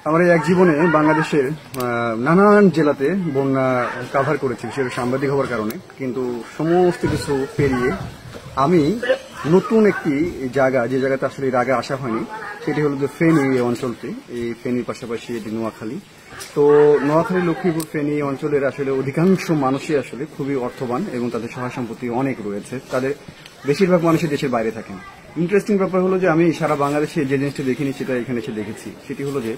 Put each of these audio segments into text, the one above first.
আমার এই এক জীবনে বাংলাদেশের নানান জেলাতে বন্যা কাভার করেছি, সেটা সাংবাদিক হওয়ার কারণে। কিন্তু সমস্ত কিছু পেরিয়ে আমি নতুন একটি জায়গা, যে জায়গাতে আসলে এর আগে আসা হয়নি, সেটি হলো যে ফেনী এই অঞ্চলটি। এই ফেনীর পাশাপাশি এটি নোয়াখালী। তো নোয়াখালী, লক্ষ্মীপুর, ফেনী অঞ্চলের আসলে অধিকাংশ মানুষই আসলে খুবই অর্থবান এবং তাদের সহায় সম্পত্তি অনেক রয়েছে। তাদের বেশিরভাগ মানুষই দেশের বাইরে থাকেন। ইন্টারেস্টিং ব্যাপার হলো যে আমি সারা বাংলাদেশে যে জিনিসটা দেখিনি সেটা এখানে এসে দেখেছি। সেটি হলো যে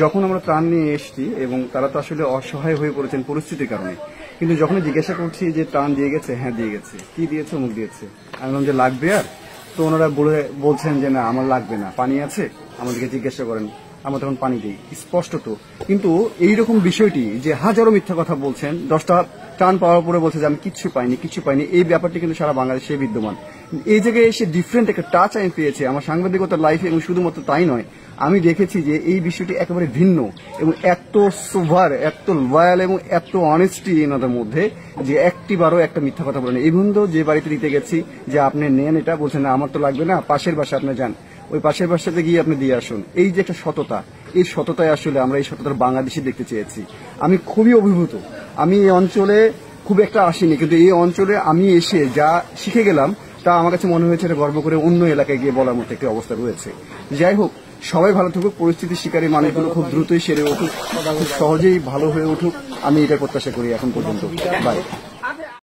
যখন আমরা ত্রাণ নিয়ে এসেছি এবং তারা তো আসলে অসহায় হয়ে পড়েছেন পরিস্থিতির কারণে, কিন্তু যখন জিজ্ঞাসা করছি যে ত্রাণ দিয়ে গেছে, হ্যাঁ দিয়ে গেছে, কি দিয়েছে, অমুক দিয়েছে, আমি বললাম যে লাগবে, আর তো ওনারা বলছেন যে না আমার লাগবে না, পানি আছে, আমাদেরকে জিজ্ঞাসা করেন, আমরা তখন পানি দিই, স্পষ্ট তো। কিন্তু এইরকম বিষয়টি যে হাজারো মিথ্যা কথা বলছেন, 10টা ত্রাণ পাওয়ার পরে বলছে যে আমি কিচ্ছু পাইনি, এই ব্যাপারটি কিন্তু সারা বাংলাদেশে বিদ্যমান। এই জায়গায় এসে ডিফারেন্ট একটা টাচ আমি পেয়েছি আমার সাংবাদিকতার লাইফে, এবং শুধুমাত্র তাই নয়, আমি দেখেছি যে এই বিষয়টি একেবারে ভিন্ন এবং এত সোভার, এত লয়াল এবং এত অনেস্টি এনাদের মধ্যে যে একটিবারও একটা মিথ্যা কথা বলেন। এই বন্ধু যে বাড়িতে দিতে গেছি যে আপনি নেন, এটা বলছেন না আমার তো লাগবে না, পাশের বাসা আপনি যান, ওই পাশের বাসাতে গিয়ে আপনি দিয়ে আসুন। এই যে একটা সততা, এই সততায় আসলে আমরা এই সততার বাংলাদেশে দেখতে চেয়েছি। আমি খুবই অভিভূত। আমি এই অঞ্চলে খুব একটা আসিনি, কিন্তু এই অঞ্চলে আমি এসে যা শিখে গেলাম তা আমার কাছে মনে হয়েছে গর্ব করে অন্য এলাকায় গিয়ে বলার মতো একটি অবস্থা রয়েছে। যাই হোক, সবাই ভালো থাকুক, পরিস্থিতির শিকারী মানুষগুলো খুব দ্রুতই সেরে উঠুক, খুব সহজেই ভালো হয়ে উঠুক, আমি এটার প্রত্যাশা করি এখন পর্যন্ত। বাই।